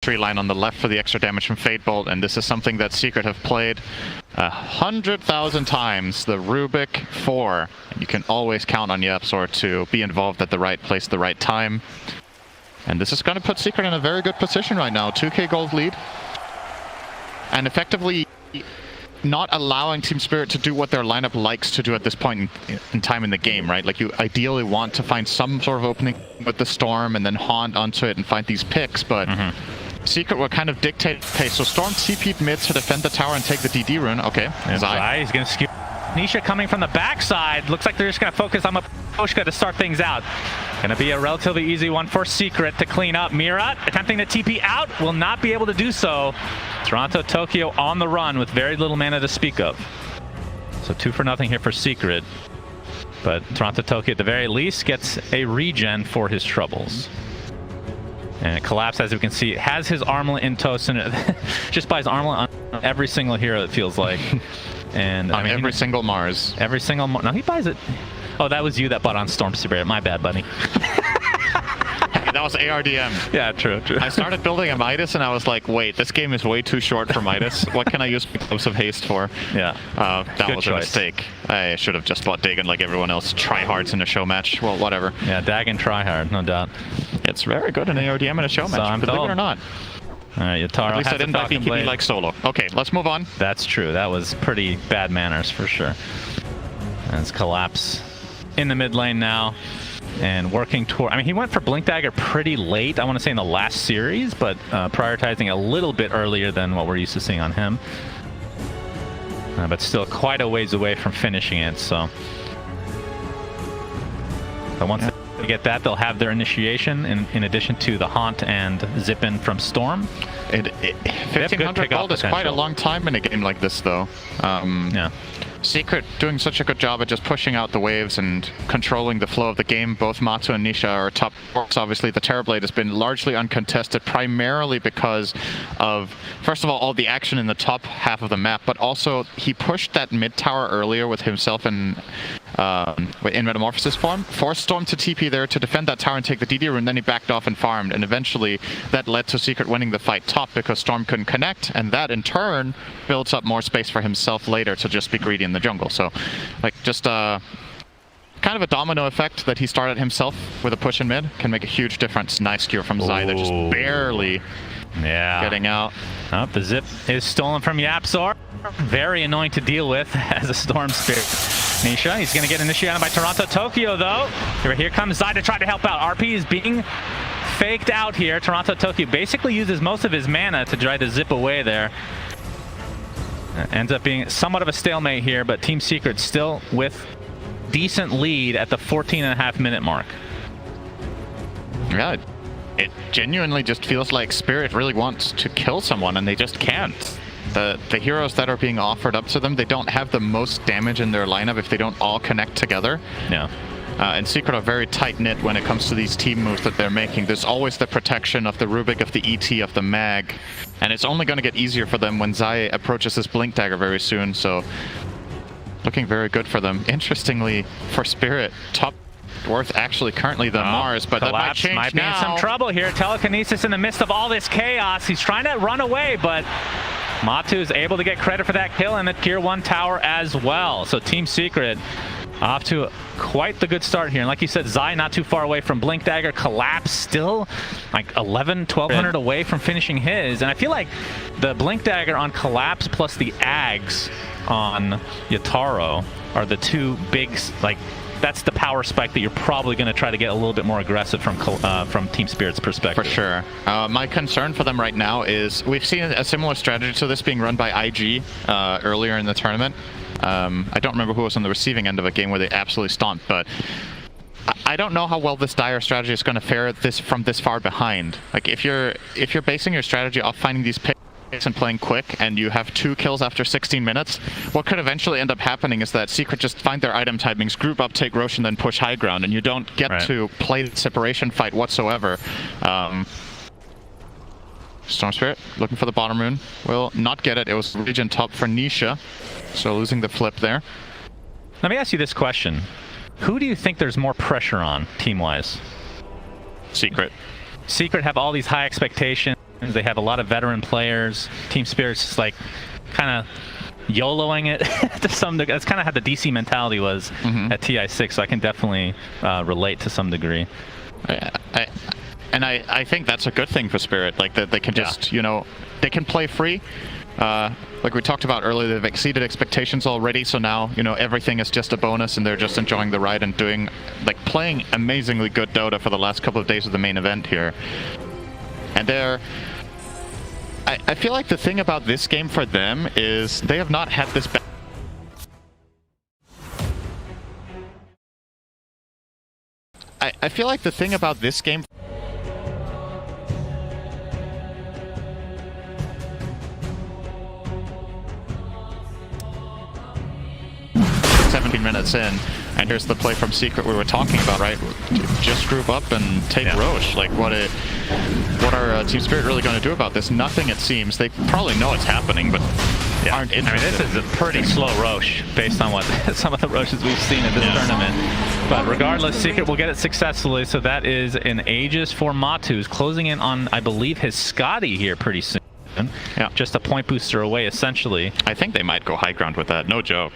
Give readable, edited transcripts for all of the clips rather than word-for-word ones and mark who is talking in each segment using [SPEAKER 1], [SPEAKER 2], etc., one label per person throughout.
[SPEAKER 1] tree line on the left for the extra damage from Fade Bolt, and this is something that Secret have played 100,000 times. The Rubik 4. You can always count on YapzOr to be involved at the right place at the right time. And this is going to put Secret in a very good position right now. 2k gold lead. And effectively not allowing Team Spirit to do what their lineup likes to do at this point in time in the game, right? Like, you ideally want to find some sort of opening with the Storm and then haunt onto it and find these picks, but Secret will kind of dictate pace. So Storm TP'd mid to defend the tower and take the DD rune. Okay,
[SPEAKER 2] Zai is going to skew. Nisha coming from the backside. Looks like they're just going to focus on Maposhka to start things out. Going to be a relatively easy one for Secret to clean up. Mira attempting to TP out, will not be able to do so. Toronto Tokyo on the run with very little mana to speak of. So 2-0 here for Secret. But Toronto Tokyo at the very least gets a regen for his troubles. And Collapse, as we can see, has his armlet in toast, and just buys armlet on every single hero, it feels like. And
[SPEAKER 1] on every single Mars.
[SPEAKER 2] Every single Mars. No, he buys it. Oh, that was you that bought on Storm Spirit. My bad, buddy.
[SPEAKER 1] That was ARDM.
[SPEAKER 2] Yeah, true.
[SPEAKER 1] I started building a Midas and I was like, wait, this game is way too short for Midas. What can I use Gloves of Haste for?
[SPEAKER 2] Yeah.
[SPEAKER 1] That was a mistake. I should have just bought Dagon like everyone else. Tryhards in a show match. Well, whatever.
[SPEAKER 2] Yeah, Dagon tryhard, no doubt.
[SPEAKER 1] It's very good in ARDM in a show match, believe it or not.
[SPEAKER 2] All right, Yataro.
[SPEAKER 1] At least I didn't buy BKB like solo. Okay, let's move on.
[SPEAKER 2] That's true. That was pretty bad manners for sure. As Collapse in the mid lane now and working toward. I mean, he went for Blink Dagger pretty late, I want to say in the last series, but prioritizing a little bit earlier than what we're used to seeing on him. But still quite a ways away from finishing it, so. But once they get that, they'll have their initiation in addition to the Haunt and Zip-In from Storm.
[SPEAKER 1] 1500 gold is quite a long time in a game like this, though.
[SPEAKER 2] Yeah.
[SPEAKER 1] Secret doing such a good job at just pushing out the waves and controlling the flow of the game. Both Matu and Nisha are top forks. Obviously, the Terrorblade has been largely uncontested, primarily because of, first of all the action in the top half of the map, but also he pushed that mid tower earlier with himself and in Metamorphosis form, forced Storm to TP there to defend that tower and take the DD rune, then he backed off and farmed, and eventually that led to Secret winning the fight top because Storm couldn't connect, and that in turn builds up more space for himself later to just be greedy in the jungle. So, like, just kind of a domino effect that he started himself with a push in mid can make a huge difference. Nice cure from Zai. They're just barely getting out.
[SPEAKER 2] Oh, the Zip is stolen from YapzOr. Very annoying to deal with as a Storm Spirit. Nisha, he's going to get initiated by Toronto Tokyo, though. Here comes Zai to try to help out. RP is being faked out here. Toronto Tokyo basically uses most of his mana to try to zip away there. Ends up being somewhat of a stalemate here, but Team Secret still with decent lead at the 14.5-minute mark.
[SPEAKER 1] Yeah, it genuinely just feels like Spirit really wants to kill someone and they just can't. The heroes that are being offered up to them, they don't have the most damage in their lineup if they don't all connect together.
[SPEAKER 2] Yeah.
[SPEAKER 1] And Secret are very tight-knit when it comes to these team moves that they're making. There's always the protection of the Rubik, of the ET, of the Mag, and it's only going to get easier for them when Zai approaches his Blink Dagger very soon, so looking very good for them. Interestingly, for Spirit, top worth actually currently the Mars, but
[SPEAKER 2] Collapse
[SPEAKER 1] that might change
[SPEAKER 2] be in some trouble here. Telekinesis in the midst of all this chaos. He's trying to run away, but Matu is able to get credit for that kill and the tier 1 tower as well. So Team Secret off to quite the good start here. And like you said, Zai not too far away from Blink Dagger. Collapse still like 1200 away from finishing his. And I feel like the Blink Dagger on Collapse plus the Ags on Yataro are the two big, like, that's the power spike that you're probably going to try to get a little bit more aggressive from Team Spirit's perspective.
[SPEAKER 1] For sure. My concern for them right now is we've seen a similar strategy to this being run by IG earlier in the tournament. I don't remember who was on the receiving end of a game where they absolutely stomped, but I don't know how well this Dire strategy is going to fare from this far behind. Like, if you're basing your strategy off finding these picks and playing quick, and you have 2 kills after 16 minutes, what could eventually end up happening is that Secret just find their item timings, group up, take Roshan, then push high ground, and you don't get to play the separation fight whatsoever. Storm Spirit looking for the bottom rune. Will not get it. It was region top for Nisha, so losing the flip there.
[SPEAKER 2] Let me ask you this question. Who do you think there's more pressure on, team-wise?
[SPEAKER 1] Secret.
[SPEAKER 2] Secret have all these high expectations. They have a lot of veteran players. Team Spirit's just like kind of YOLOing it to some degree. That's kind of how the DC mentality was at TI6, so I can definitely relate to some degree.
[SPEAKER 1] I think that's a good thing for Spirit, like that they can just, you know, they can play free. Like we talked about earlier, they've exceeded expectations already, so now, you know, everything is just a bonus and they're just enjoying the ride and doing, like, playing amazingly good Dota for the last couple of days of the main event here. And they're... I feel like the thing about this game for them is they have not had this I feel like the thing about this game 17 minutes in, and here's the play from Secret we were talking about, right? Just group up and take Roche. Like, what are Team Spirit really going to do about this? Nothing, it seems. They probably know it's happening, but aren't interested.
[SPEAKER 2] I mean, this is a pretty slow Roche based on what some of the Roches we've seen in this tournament. But regardless, Secret will get it successfully. So that is an Aegis for Matu, who's closing in on, I believe, his Scotty here pretty soon. Yeah, just a point booster away, essentially.
[SPEAKER 1] I think they might go high ground with that, no joke.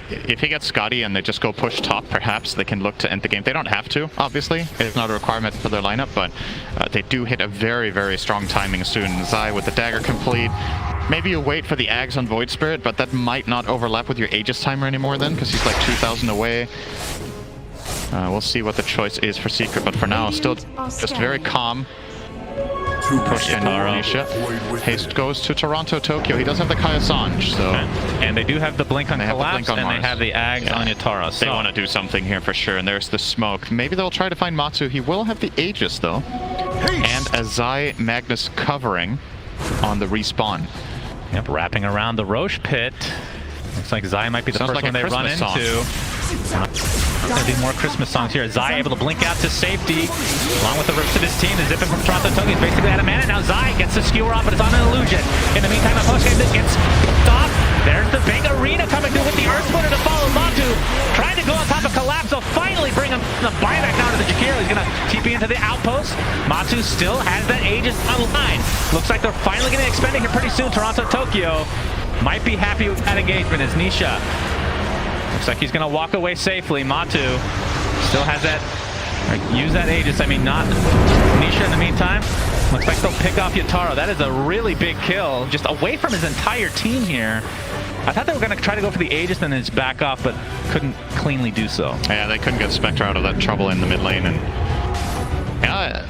[SPEAKER 1] If he gets Scotty and they just go push top, perhaps they can look to end the game. They don't have to, obviously. It's not a requirement for their lineup, but they do hit a very, very strong timing soon. Zai with the dagger complete. Maybe you wait for the Ags on Void Spirit, but that might not overlap with your Aegis timer anymore then, because he's like 2,000 away. We'll see what the choice is for Secret, but for now, still just very calm. Push in Nisha. Haste goes to Toronto, Tokyo. He does have the Kaya Sanj, so...
[SPEAKER 2] And they do have the Blink on Collapse, and they have the Ags on Yatara. So
[SPEAKER 1] they want to do something here for sure, and there's the smoke. Maybe they'll try to find Matsu. He will have the Aegis, though. And a Zai Magnus covering on the respawn.
[SPEAKER 2] Yep, wrapping around the Roche pit. Looks like Zai might be the first one they run into. Gonna do more Christmas songs here. Zai able to blink out to safety, along with the rest of his team. The zipping from Toronto Tokyo is basically out of mana. Now Zai gets the skewer off, but it's on an illusion. In the meantime, a post-game that gets stopped. There's the big arena coming through with the Earth Splitter to follow Matu. Trying to go on top of Collapse. They'll finally bring him the buyback down to the Jakiro. He's gonna TP into the outpost. Matu still has that Aegis online. Looks like they're finally gonna expend it here pretty soon. Toronto Tokyo might be happy with that engagement as Nisha. Looks like he's going to walk away safely. Matu still has that, use that Aegis. I mean, not Nisha in the meantime. Looks like they'll pick off Yataro. That is a really big kill, just away from his entire team here. I thought they were going to try to go for the Aegis and then just back off, but couldn't cleanly do so.
[SPEAKER 1] Yeah, they couldn't get Spectre out of that trouble in the mid lane. And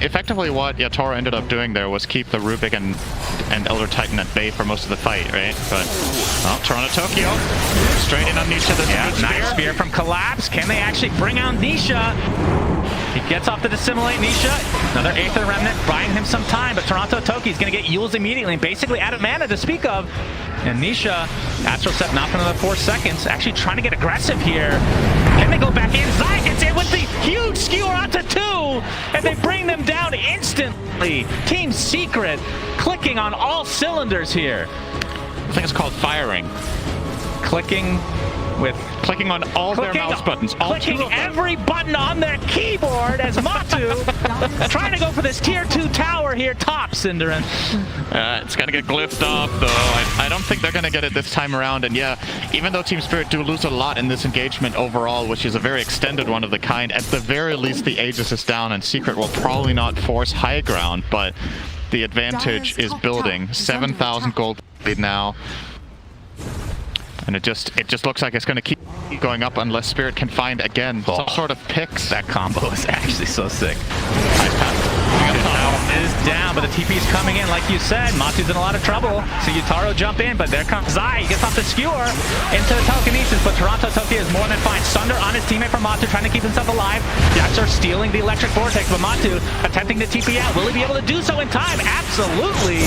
[SPEAKER 1] effectively what Yatoro ended up doing there was keep the Rubik and Elder Titan at bay for most of the fight, right? But, oh, Toronto Tokyo, straight in on Nisha.
[SPEAKER 2] Nice spear from Collapse. Can they actually bring out Nisha? He gets off the Dissimulate Nisha. Another Aether Remnant buying him some time, but Toronto Tokyo is going to get Yules immediately, basically out of mana to speak of. And Nisha, Astral Step not for another 4 seconds, actually trying to get aggressive here. Can they go back in? Zai gets in with the huge skewer onto 2, and they bring them down instantly. Team Secret clicking on all cylinders here.
[SPEAKER 1] I think it's called firing.
[SPEAKER 2] Clicking
[SPEAKER 1] on all their mouse buttons.
[SPEAKER 2] Clicking every button on their keyboard as Matu trying to go for this tier 2 tower here top, Synderen.
[SPEAKER 1] It's going to get glyphed off, though. I don't think they're going to get it this time around. And yeah, even though Team Spirit do lose a lot in this engagement overall, which is a very extended one of the kind, at the very least the Aegis is down and Secret will probably not force high ground, but the advantage is building. 7,000 gold lead now. And it just looks like it's going to keep going up unless Spirit can find, again, some sort of picks.
[SPEAKER 2] That combo is actually so sick. Is down, but the TP is coming in, like you said. Matu's in a lot of trouble. See Yataro jump in, but there comes Zai. He gets off the skewer into the telekinesis, but Toronto Tokyo is more than fine. Sunder on his teammate from Matu, trying to keep himself alive. Jaxor stealing the electric vortex, but Matu attempting to TP out. Will he be able to do so in time? Absolutely.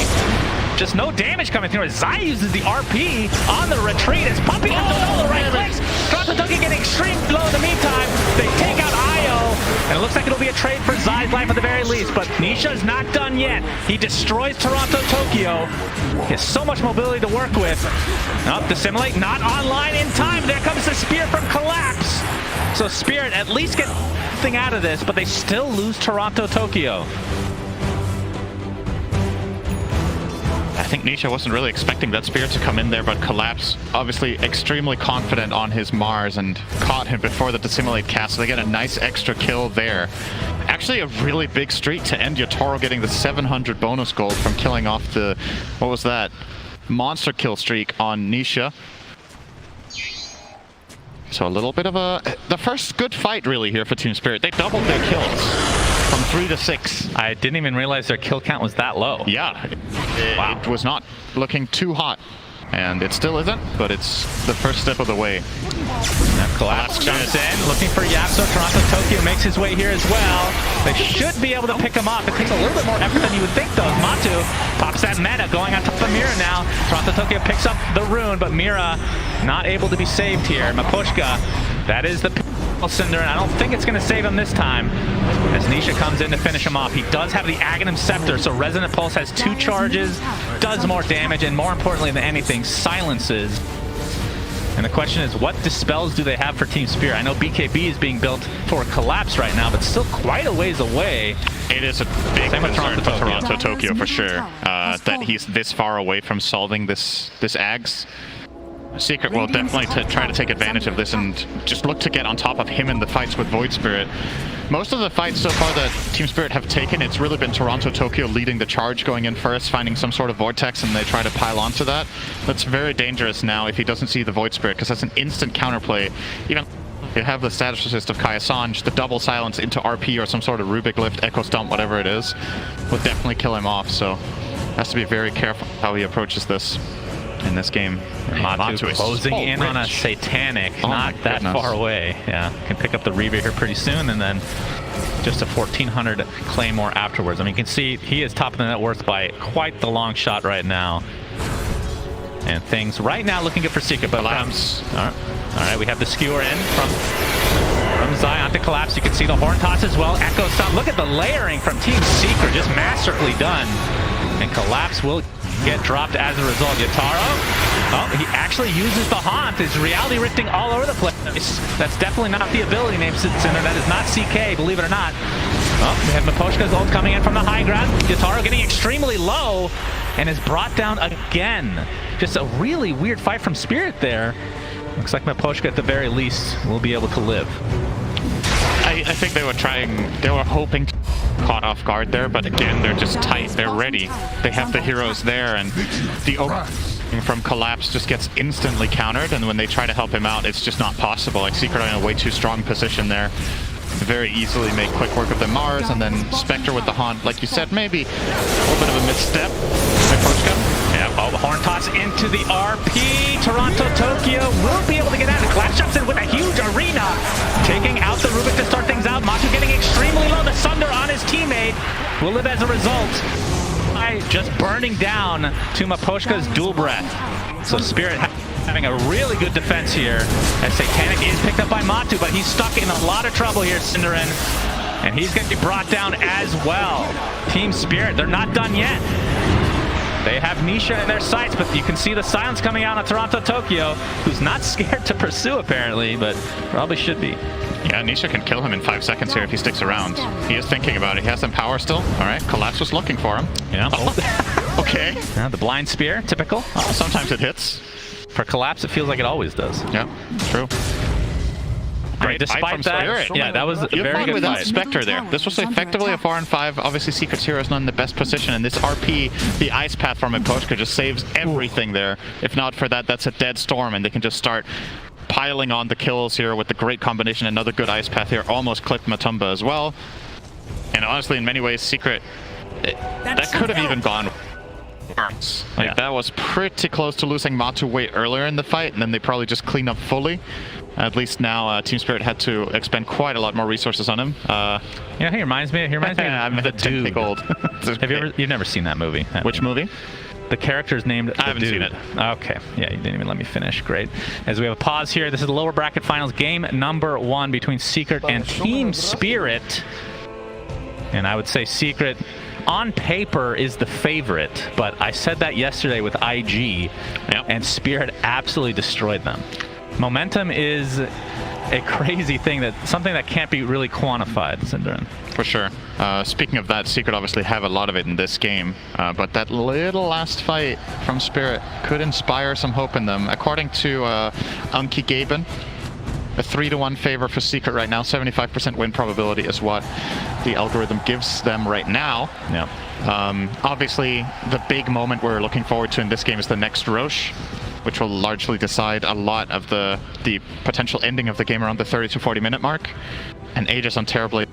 [SPEAKER 2] Just no damage coming through. Zai uses the RP on the retreat. It's pumping up all the right clicks. Toronto Tokyo getting extreme blow in the meantime. They take out Io, and it looks like it'll be a trade for Zai's life at the very least. But Nisha's not done yet. He destroys Toronto Tokyo. He has so much mobility to work with. Up, Dissimulate not online in time. There comes the spear from Collapse. So Spirit at least get something out of this, but they still lose Toronto Tokyo.
[SPEAKER 1] think Nisha wasn't really expecting that spear to come in there, but Collapse obviously extremely confident on his Mars and caught him before the Dissimulate cast, so they get a nice extra kill there. Actually a really big streak to end Yatoro getting the 700 bonus gold from killing off the, what was that, monster kill streak on Nisha. So a little bit of the first good fight really here for Team Spirit. They doubled their kills from 3 to 6.
[SPEAKER 2] I didn't even realize their kill count was that low.
[SPEAKER 1] Yeah,
[SPEAKER 2] Wow.
[SPEAKER 1] it was not looking too hot. And it still isn't, but it's the first step of the way.
[SPEAKER 2] Now Collapse jumps in, looking for Yapso. Toronto Tokyo makes his way here as well. They should be able to pick him off. It takes a little bit more effort than you would think, though. Matu pops that meta, going on top of Mira now. Toronto Tokyo picks up the rune, but Mira not able to be saved here. Maposhka, that is the Cinder, and I don't think it's going to save him this time as Nisha comes in to finish him off. He does have the Aghanim Scepter, so Resonant Pulse has 2 charges, does more damage, and more importantly than anything, silences. And the question is, what dispels do they have for Team Spirit? I know BKB is being built for Collapse right now, but still quite a ways away.
[SPEAKER 1] It is a big concern for Toronto Tokyo for sure, that he's this far away from solving this Ags. Secret will definitely try to take advantage of this and just look to get on top of him in the fights with Void Spirit. Most of the fights so far that Team Spirit have taken, it's really been Toronto Tokyo leading the charge, going in first, finding some sort of vortex, and they try to pile onto that. That's very dangerous now if he doesn't see the Void Spirit, because that's an instant counterplay. Even you have the status resist of Kai Assange, the double silence into RP or some sort of Rubik Lift, Echo Stomp, whatever it is, would definitely kill him off, so has to be very careful how he approaches this in this game.
[SPEAKER 2] Matu is closing in on a Satanic, not that far away. Yeah, can pick up the Reaver here pretty soon, and then just a 1400 Claymore afterwards. I mean, you can see he is top of the net worth by quite the long shot right now. And things right now looking good for Secret, but
[SPEAKER 1] Collapse.
[SPEAKER 2] All right, we have the skewer in from Zion to Collapse. You can see the Horn Toss as well. Echo Stomp. Look at the layering from Team Secret, just masterfully done. And Collapse will get dropped as a result. Yatoro, he actually uses the Haunt. His reality rifting all over the place. That's definitely not the ability name Cinder. That is not CK, believe it or not. We have Maposhka's ult coming in from the high ground. Yatoro getting extremely low and is brought down again. Just a really weird fight from Spirit there. Looks like Maposhka at the very least will be able to live.
[SPEAKER 1] I think they were hoping to caught off guard there, but again, they're just tight, they're ready. They have the heroes there, and the opening from Collapse just gets instantly countered, and when they try to help him out, it's just not possible. Like, Secret are in a way too strong position there. Very easily make quick work of the Mars, and then Spectre with the Haunt. Like you said, maybe a little bit of a misstep.
[SPEAKER 2] Yeah, Horn Toss into the RP. Toronto Tokyo will be able to get out. Collapse jumps in with a huge arena, taking out the Rubik to start things out. Matu getting extremely low. The Sunder on his teammate will live as a result. Just burning down to Maposhka's dual breath. So Spirit having a really good defense here, as Satanic is picked up by Matu, but he's stuck in a lot of trouble here, Cinderin, and he's going to be brought down as well. Team Spirit, they're not done yet. They have Nisha in their sights, but you can see the silence coming out on Toronto Tokyo, who's not scared to pursue apparently, but probably should be.
[SPEAKER 1] Yeah, Nisha can kill him in 5 seconds here if he sticks around. He is thinking about it. He has some power still. All right, Collapse was looking for him.
[SPEAKER 2] Yeah.
[SPEAKER 1] Okay.
[SPEAKER 2] Yeah, the blind spear, typical.
[SPEAKER 1] Sometimes it hits.
[SPEAKER 2] For Collapse, it feels like it always does.
[SPEAKER 1] Yeah, true.
[SPEAKER 2] Right, despite that, yeah, that was a very good
[SPEAKER 1] without
[SPEAKER 2] fight.
[SPEAKER 1] Spectre there. This was effectively a 4-on-5. Obviously, Secret's hero is not in the best position, and this RP, the Ice Path from Maposhka, just saves everything there. If not for that, that's a dead storm, and they can just start piling on the kills here with the great combination. Another good Ice Path here. Almost clipped Matumba as well. And honestly, in many ways, Secret, that could have even gone worse. Like, that was pretty close to losing Matu way earlier in the fight, and then they probably just clean up fully. At least now, Team Spirit had to expend quite a lot more resources on him.
[SPEAKER 2] You know, he reminds me of the dude. You've never seen that movie?
[SPEAKER 1] Which movie?
[SPEAKER 2] The character's named
[SPEAKER 1] I haven't seen it.
[SPEAKER 2] Okay. Yeah, you didn't even let me finish. Great. As we have a pause here, this is the lower bracket finals, game number 1 between Secret and Team Spirit. And I would say Secret, on paper, is the favorite, but I said that yesterday with IG, and Spirit absolutely destroyed them. Momentum is a crazy thing, something that can't be really quantified, Synderen.
[SPEAKER 1] For sure. Speaking of that, Secret obviously have a lot of it in this game, but that little last fight from Spirit could inspire some hope in them. According to Anki Gaben, a 3-1 favor for Secret right now. 75% win probability is what the algorithm gives them right now.
[SPEAKER 2] Yeah.
[SPEAKER 1] Obviously, the big moment we're looking forward to in this game is the next Roche, which will largely decide a lot of the potential ending of the game around the 30 to 40 minute mark. And Aegis on Terrorblade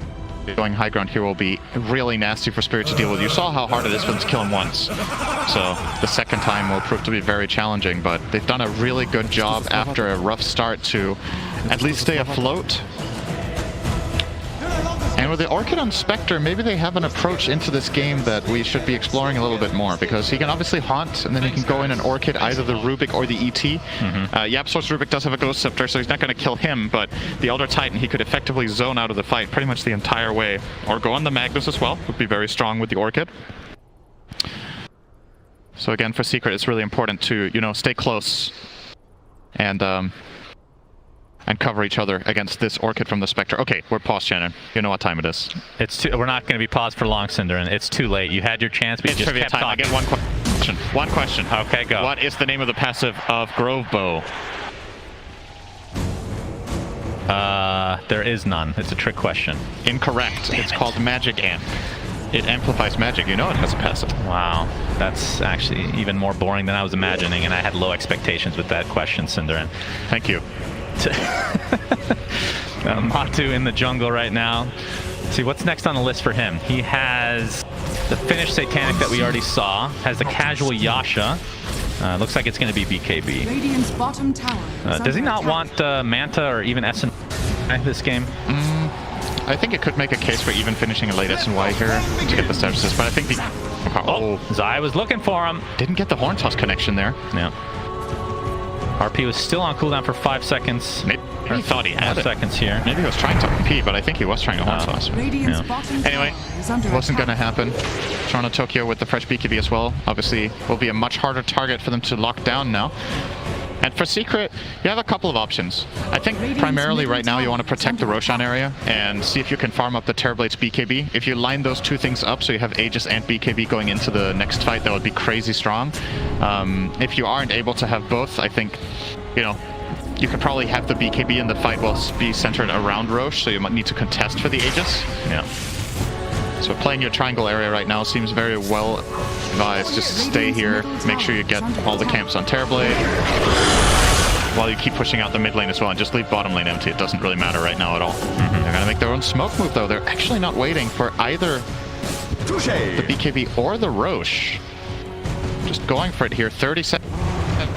[SPEAKER 1] going high ground here will be really nasty for Spirit to deal with. You saw how hard it is for them to kill him once. So the second time will prove to be very challenging, but they've done a really good job after a rough start to at least stay afloat. And with the Orchid on Spectre, maybe they have an approach into this game that we should be exploring a little bit more, because he can obviously haunt, and then he can go in and Orchid either the Rubik or the ET. YapzOr's Rubik does have a Ghost Scepter, so he's not going to kill him, but the Elder Titan, he could effectively zone out of the fight pretty much the entire way. Or go on the Magnus as well, would be very strong with the Orchid. So again, for Secret, it's really important to, you know, stay close and cover each other against this Orchid from the Spectre. Okay, we're paused, Shannon. You know what time it is.
[SPEAKER 2] We're not going to be paused for long, Synderen. It's too late. You had your chance, but you just kept
[SPEAKER 1] time.
[SPEAKER 2] talking.
[SPEAKER 1] I get one question. One question.
[SPEAKER 2] Okay, go.
[SPEAKER 1] What is the name of the passive of Grove Bow?
[SPEAKER 2] There is none. It's a trick question.
[SPEAKER 1] Incorrect. It's called Magic Amp. It amplifies magic. You know it has a passive.
[SPEAKER 2] Wow. That's actually even more boring than I was imagining, and I had low expectations with that question, Synderen.
[SPEAKER 1] Thank you.
[SPEAKER 2] Matu in the jungle right now. Let's see what's next on the list for him. He has the Finnish Satanic that we already saw, has the casual Yasha. Looks like it's going to be BKB.
[SPEAKER 3] Radiant's bottom tower
[SPEAKER 2] Does he not want Manta or even SN this game?
[SPEAKER 1] I think it could make a case for even finishing a late SNY here to get the statuses, but I think the...
[SPEAKER 2] Oh, Zai was looking for him.
[SPEAKER 1] Didn't get the Horn Toss connection there.
[SPEAKER 2] Yeah. RP was still on cooldown for 5 seconds.
[SPEAKER 1] Maybe he thought he had
[SPEAKER 2] 4 seconds here.
[SPEAKER 1] Maybe he was trying to RP, but I think he was trying to Horn Toss. Anyway, wasn't going to happen. Toronto Tokyo with the fresh BKB as well. Obviously, will be a much harder target for them to lock down now. And for Secret, you have a couple of options. I think primarily right now you want to protect the Roshan area and see if you can farm up the Terrorblade's BKB. If you line those two things up so you have Aegis and BKB going into the next fight, that would be crazy strong. If you aren't able to have both, I think, you know, you could probably have the BKB in the fight will be centered around Roche, so you might need to contest for the Aegis.
[SPEAKER 2] Yeah.
[SPEAKER 1] So playing your triangle area right now seems very well advised. Just stay here, make sure you get all the camps on Terrorblade, while you keep pushing out the mid lane as well, and just leave bottom lane empty. It doesn't really matter right now at all. They're gonna make their own smoke move though. They're actually not waiting for either the BKB or the Roche. Just going for it here. 30 seconds.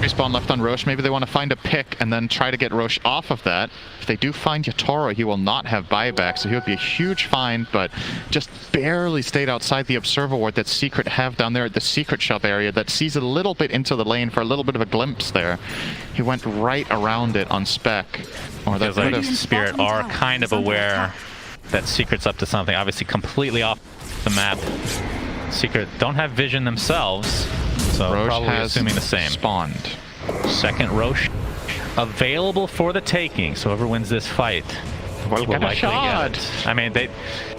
[SPEAKER 1] Respawn left on Roche. Maybe they want to find a pick and then try to get Roche off of that. If they do find Yatoro, he will not have buyback, so he would be a huge find, but just barely stayed outside the observer ward that Secret have down there at the secret shop area that sees a little bit into the lane for a little bit of a glimpse there. He went right around it on spec. Or that could have...
[SPEAKER 2] Spirit are kind of aware that Secret's up to something. Obviously completely off the map. Secret don't have vision themselves, so
[SPEAKER 1] Roche
[SPEAKER 2] probably
[SPEAKER 1] has
[SPEAKER 2] assuming the same.
[SPEAKER 1] Spawned.
[SPEAKER 2] Second Roche available for the taking, so whoever wins this fight will likely get it. I mean,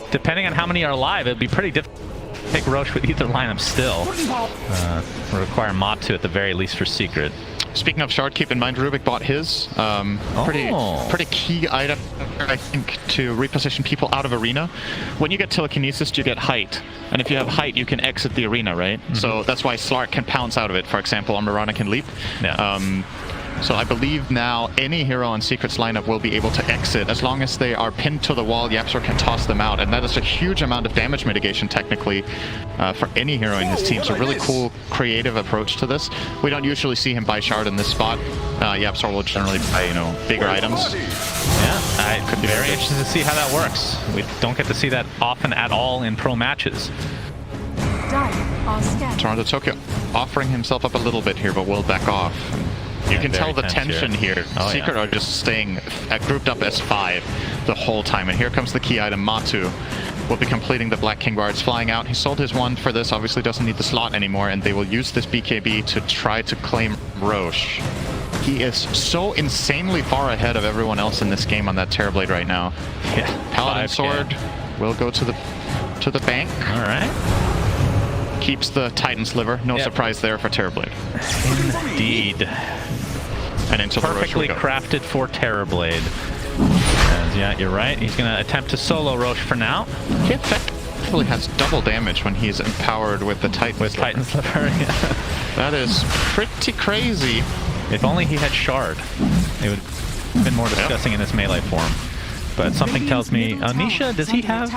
[SPEAKER 2] depending on how many are alive, it'd be pretty difficult to take Roche with either lineup still. Require Matu at the very least for Secret.
[SPEAKER 1] Speaking of shard, keep in mind Rubik bought his. Pretty key item, I think, to reposition people out of arena. When you get telekinesis, you get height. And if you have height, you can exit the arena, right? So that's why Slark can pounce out of it, for example, or Mirana can leap.
[SPEAKER 2] Yeah.
[SPEAKER 1] So I believe now any hero on Secret's lineup will be able to exit. As long as they are pinned to the wall, YapzOr can toss them out. And that is a huge amount of damage mitigation, technically, for any hero in his team. So really cool, creative approach to this. We don't usually see him buy shard in this spot. YapzOr will generally buy, you know, bigger items.
[SPEAKER 2] Yeah, I could be very interested to see how that works. We don't get to see that often at all in pro matches.
[SPEAKER 1] Toronto Tokyo offering himself up a little bit here, but will back off. You can tell the tension here. Secret are just staying grouped up as 5 the whole time. And here comes the key item. Matu will be completing the Black King Guards, flying out. He sold his one for this, obviously doesn't need the slot anymore, and they will use this BKB to try to claim Roche. He is so insanely far ahead of everyone else in this game on that Terrorblade right now.
[SPEAKER 2] Yeah,
[SPEAKER 1] Paladin
[SPEAKER 2] 5K.
[SPEAKER 1] Sword will go to the bank.
[SPEAKER 2] All right.
[SPEAKER 1] Keeps the Titan Sliver. No
[SPEAKER 2] Yep.
[SPEAKER 1] surprise there for Terrorblade.
[SPEAKER 2] Indeed.
[SPEAKER 1] And into the Rosh
[SPEAKER 2] Perfectly
[SPEAKER 1] we go.
[SPEAKER 2] crafted for Terrorblade. Yeah, you're right. He's going to attempt to solo Roche for now.
[SPEAKER 1] He effectively has double damage when he's empowered with the Titan
[SPEAKER 2] With
[SPEAKER 1] Sliver.
[SPEAKER 2] Titan Sliver. Yeah.
[SPEAKER 1] That is pretty crazy.
[SPEAKER 2] If only he had Shard, it would have been more disgusting in this melee form. But something tells me, Nisha, does he have?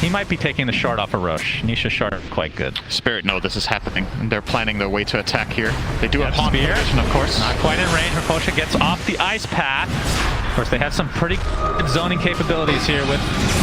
[SPEAKER 2] He might be taking the Shard off of Roche. Nisha Shard, quite good.
[SPEAKER 1] Spirit know this is happening, and they're planning their way to attack here. They do have
[SPEAKER 2] Yep,
[SPEAKER 1] Pawn
[SPEAKER 2] Spear.
[SPEAKER 1] Position, of course.
[SPEAKER 2] Not quite in range. Raposha gets off the ice path. Of course, they have some pretty good zoning capabilities here with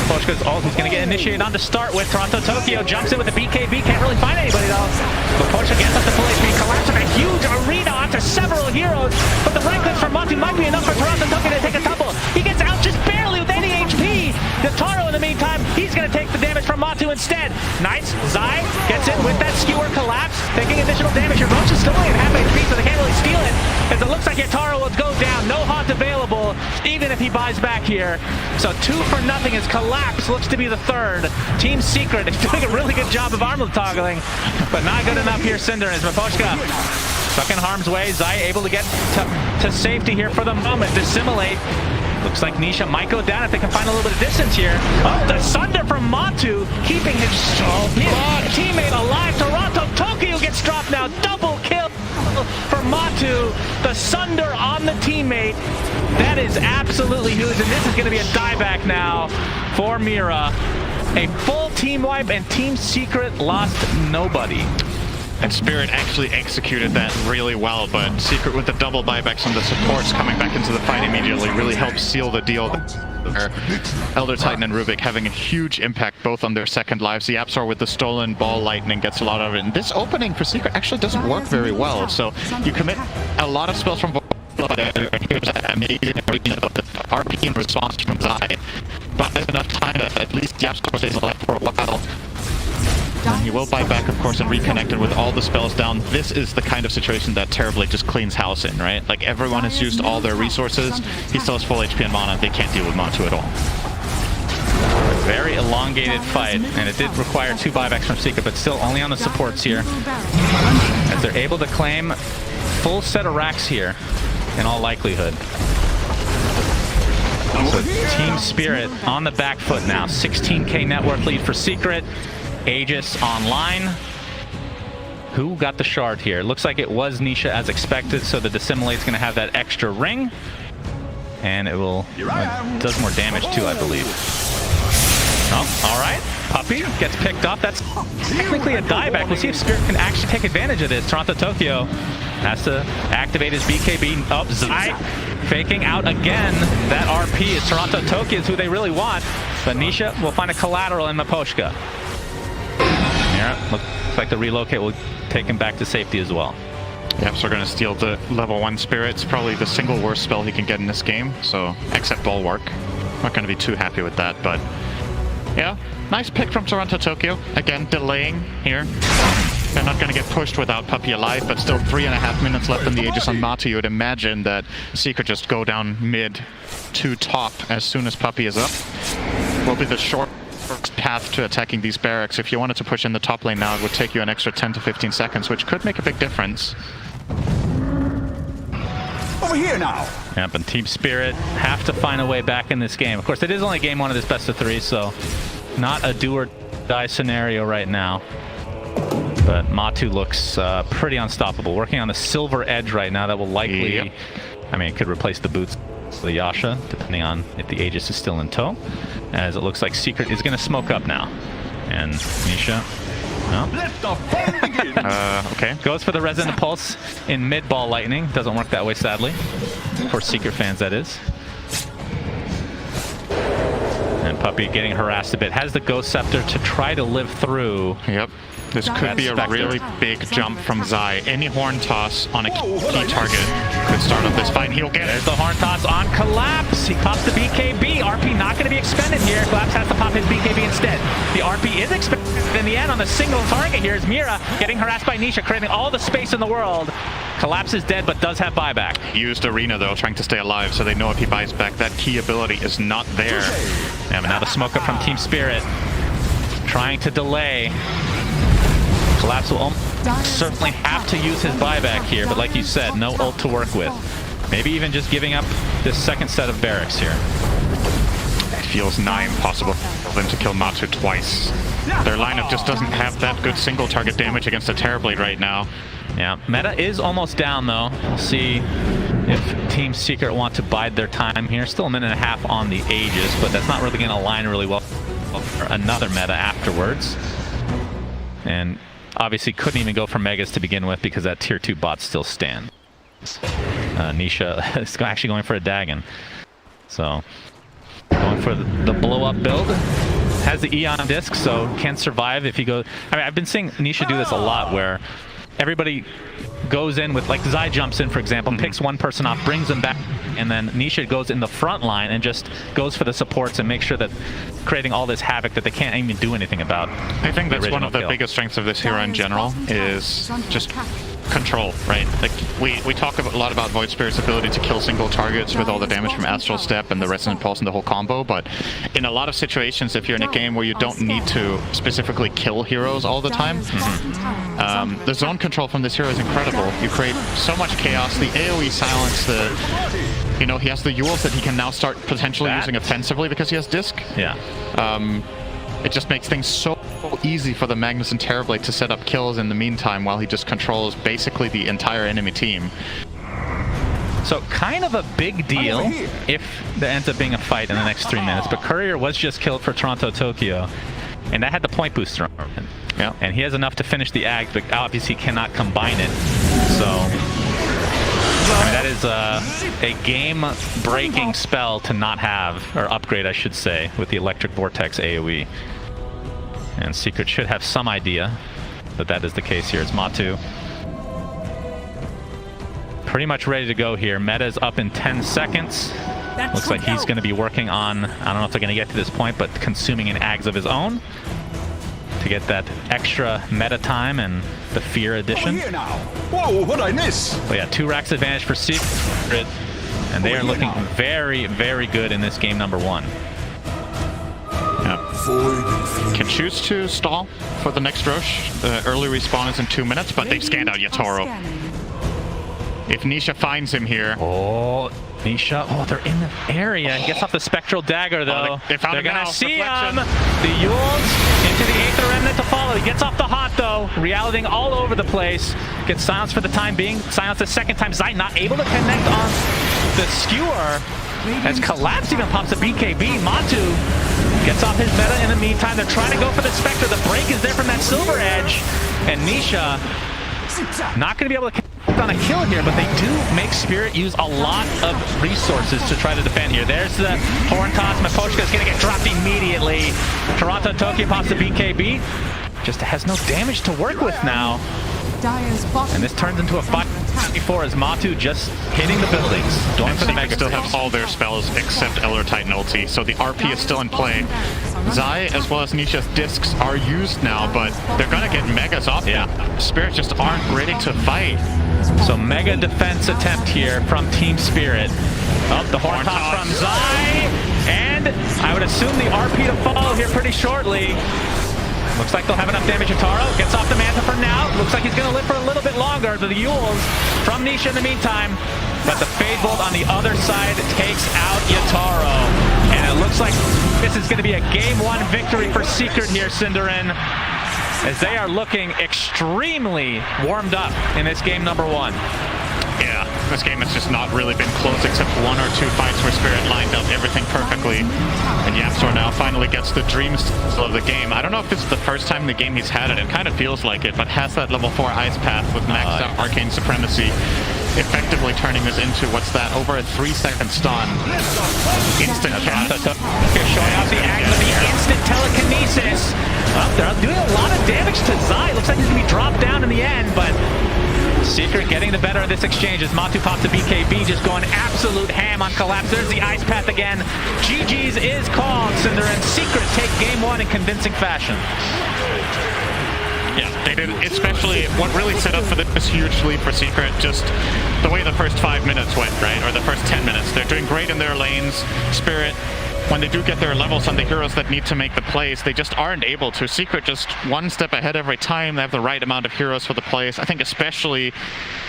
[SPEAKER 2] Raposhka's ult. He's going to get initiated on to start with. Toronto Tokyo jumps in with the BKB. Can't really find anybody, though. Raposha gets up to full HP, collapsing a huge arena onto several heroes. But the Franklins from Monty might be enough for Toronto Tokyo to take a tumble. He gets out just barely with any HP. Taro, in the meantime, he's going to take the damage from Matu instead. Nice. Zai gets in with that skewer collapse, taking additional damage. Your Roche is still only at half HP, so they can't really steal it, as it looks like Taro will go down. No haunt available, even if he buys back here. So 2 for nothing as Collapse looks to be the third. Team Secret is doing a really good job of armor toggling, but not good enough here. Cinder as Raposhka stuck in harm's way. Zai able to get to safety here for the moment. Dissimilate. Looks like Nisha might go down if they can find a little bit of distance here. Oh, the Sunder from Matu, keeping his teammate alive. Toronto Tokyo gets dropped now. Double kill for Matu. The Sunder on the teammate. That is absolutely huge, and this is going to be a dieback now for Mira. A full team wipe, and Team Secret lost nobody.
[SPEAKER 1] And Spirit actually executed that really well, but Secret with the double buybacks from the supports coming back into the fight immediately really helped seal the deal there. Elder Titan and Rubik having a huge impact both on their second lives. The Absolar with the stolen ball lightning gets a lot of it. And this opening for Secret actually doesn't work very well. So you commit a lot of spells from here's that amazing RP in response from Zai. But there's enough time that at least the Absolar stays alive for a while. And he will buy back, of course, and reconnect it with all the spells down. This is the kind of situation that Terrorblade just cleans house in, right? Like, everyone has used all their resources. He still has full HP and mana. They can't deal with Matu at all.
[SPEAKER 2] A very elongated fight, and it did require 2 buybacks from Secret, but still only on the supports here. As they're able to claim full set of racks here, in all likelihood. So Team Spirit on the back foot now. 16k network lead for Secret. Aegis online. Who got the shard here? Looks like it was Nisha as expected, so the Dissimulate's going to have that extra ring. And it will does more damage too, I believe. Oh, all right. Puppey gets picked up. That's technically a dieback. We'll see if Spirit can actually take advantage of this. Toronto Tokyo has to activate his BKB. Oh, Zai faking out again. That RP is Toronto Tokyo is who they really want. But Nisha will find a collateral in Maposhka. Looks like the relocate will take him back to safety as well.
[SPEAKER 1] Yep, so we're going to steal the level 1 Spirit. It's probably the single worst spell he can get in this game, so except Bulwark. Not going to be too happy with that, but yeah, nice pick from Toronto Tokyo. Again, delaying here. They're not going to get pushed without Puppey alive, but still 3.5 minutes left in the Aegis on Matu. You would imagine that Secret just go down mid to top as soon as Puppey is up. Will be the short path to attacking these barracks. If you wanted to push in the top lane now, it would take you an extra 10 to 15 seconds, which could make a big difference.
[SPEAKER 4] Over here now.
[SPEAKER 2] Yep, and Team Spirit have to find a way back in this game. Of course, it is only game 1 of this best of 3, so not a do or die scenario right now. But Matu looks pretty unstoppable. Working on the silver edge right now that will likely,
[SPEAKER 1] Yep.
[SPEAKER 2] I mean, it could replace the boots, the Yasha, depending on if the Aegis is still in tow. As it looks like Secret is going to smoke up now. And Nisha, no.
[SPEAKER 4] Let the fun begin.
[SPEAKER 1] Okay.
[SPEAKER 2] Goes for the Resonant Pulse in mid-ball lightning. Doesn't work that way, sadly. For Secret fans, that is. And Puppey getting harassed a bit. Has the Ghost Scepter to try to live through.
[SPEAKER 1] Yep. This could be a really big jump from Zai. Any horn toss on a key target could start up this fight. He'll get it.
[SPEAKER 2] There's the horn toss on Collapse. He pops the BKB. RP not going to be expended here. Collapse has to pop his BKB instead. The RP is expended. In the end, on the single target here is Mira getting harassed by Nisha, creating all the space in the world. Collapse is dead, but does have buyback.
[SPEAKER 1] Used Arena, though, trying to stay alive, so they know if he buys back, that key ability is not there.
[SPEAKER 2] Yeah, but now the smoke up from Team Spirit, trying to delay. Collapse will certainly have to use his buyback here, but like you said, no ult to work with. Maybe even just giving up this second set of barracks here.
[SPEAKER 1] It feels nigh impossible for them to kill Matsu twice. Their lineup just doesn't have that good single target damage against the Terrorblade right now.
[SPEAKER 2] Yeah, meta is almost down though. We'll see if Team Secret want to bide their time here. Still a minute and a half on the Aegis, but that's not really going to align really well for another meta afterwards. And obviously couldn't even go for Megas to begin with because that tier 2 bot still stands. Nisha is actually going for a Dagon. So going for the blow up build. Has the Eon disc, so can survive if he goes. I mean, I've been seeing Nisha do this a lot where everybody goes in with, like Zai jumps in, for example, picks one person off, brings them back, and then Nisha goes in the front line and just goes for the supports and makes sure that creating all this havoc that they can't even do anything about.
[SPEAKER 1] I think that's one of the biggest strengths of this hero in general is just control, right? Like we talk a lot about Void Spirit's ability to kill single targets with all the damage from Astral Step and the Resonant Pulse and the whole combo, but in a lot of situations, if you're in a game where you don't need to specifically kill heroes all the time, the zone control from this hero is incredible. You create so much chaos, the AoE silence, he has the Euls that he can now start potentially using offensively because he has disc.
[SPEAKER 2] Yeah.
[SPEAKER 1] It just makes things so easy for the Magnus and Terrorblade to set up kills in the meantime while he just controls basically the entire enemy team.
[SPEAKER 2] So kind of a big deal if there ends up being a fight in the next 3 minutes, but Courier was just killed for Toronto Tokyo, and that had the point booster on him.
[SPEAKER 1] Yeah.
[SPEAKER 2] And he has enough to finish the Ag, but obviously cannot combine it. So I mean, that is a game-breaking spell to not have, or upgrade I should say, with the Electric Vortex AoE. And Secret should have some idea that that is the case here. It's Matu. Pretty much ready to go here. Meta's up in 10 seconds. Looks like he's going to be working on, I don't know if they're going to get to this point, but consuming an Ags of his own to get that extra meta time and the Fear addition.
[SPEAKER 4] Here now. Whoa, what I miss?
[SPEAKER 2] But yeah, 2 racks advantage for Secret, and they are looking very, very good in this game number 1.
[SPEAKER 1] Can choose to stall for the next Roche. The early respawn is in 2 minutes, but they've scanned out Yatoro. If Nisha finds him here...
[SPEAKER 2] Oh, Nisha. Oh, they're in the area. He gets off the Spectral Dagger, though.
[SPEAKER 1] They found
[SPEAKER 2] they're
[SPEAKER 1] him
[SPEAKER 2] going
[SPEAKER 1] now.
[SPEAKER 2] to see
[SPEAKER 1] Reflection.
[SPEAKER 2] him. The Yules into the Aether Remnant to follow. He gets off the Hot, though. Realitying all over the place. Gets silenced for the time being. Silenced the second time. Zai not able to connect on the Skewer. As Collapse even pops a BKB. Matu gets off his meta in the meantime. They're trying to go for the Spectre. The break is there from that Silver Edge. And Nisha not going to be able to on a kill here, but they do make Spirit use a lot of resources to try to defend here. There's the Horn Toss. Miposhka is going to get dropped immediately. Toronto Tokyo pops the BKB. Just has no damage to work with now. And this turns into a 5-4 as Matu just hitting the buildings. Going for the Mega.
[SPEAKER 1] Still have all their spells except Elder Titan ulti, so the RP is still in play. Zai as well as Nisha's discs are used now, but they're gonna get Megas off.
[SPEAKER 2] Yeah.
[SPEAKER 1] Spirits just aren't ready to fight.
[SPEAKER 2] So Mega defense attempt here from Team Spirit. Oh, the Horn Toss from Zai. And I would assume the RP to follow here pretty shortly. Looks like they'll have enough damage. Yatoro gets off the Manta for now. Looks like he's going to live for a little bit longer. The Yules from Nisha in the meantime. But the Fade Bolt on the other side takes out Yatoro. And it looks like this is going to be a Game 1 victory for Secret here, Cinderin, as they are looking extremely warmed up in this game number 1.
[SPEAKER 1] Yeah, this game has just not really been close except 1 or 2 fights where Spirit lined up everything perfectly. And Yapzor now finally gets the dreams of the game. I don't know if this is the first time in the game he's had it. It kind of feels like it, but has that level 4 Ice Path with maxed out Arcane Supremacy. Effectively turning this into, what's that, over a 3-second stun. Instant cast.
[SPEAKER 2] Showing off the act with the instant telekinesis. They're doing a lot of damage to Zai. Looks like he's going to be dropped down in the end, but Secret getting the better of this exchange as Matu pops the BKB, just going absolute ham on Collapse. There's the Ice Path again. GG's is called, Cinder, and Secret take game 1 in convincing fashion.
[SPEAKER 1] Yeah, they did, especially what really set up for this huge lead for Secret, just the way the first 5 minutes went, right? Or the first 10 minutes. They're doing great in their lanes. Spirit, when they do get their levels on the heroes that need to make the plays, they just aren't able to. Secret just one step ahead every time. They have the right amount of heroes for the plays. I think especially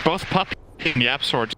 [SPEAKER 1] both Puppey and YapzOr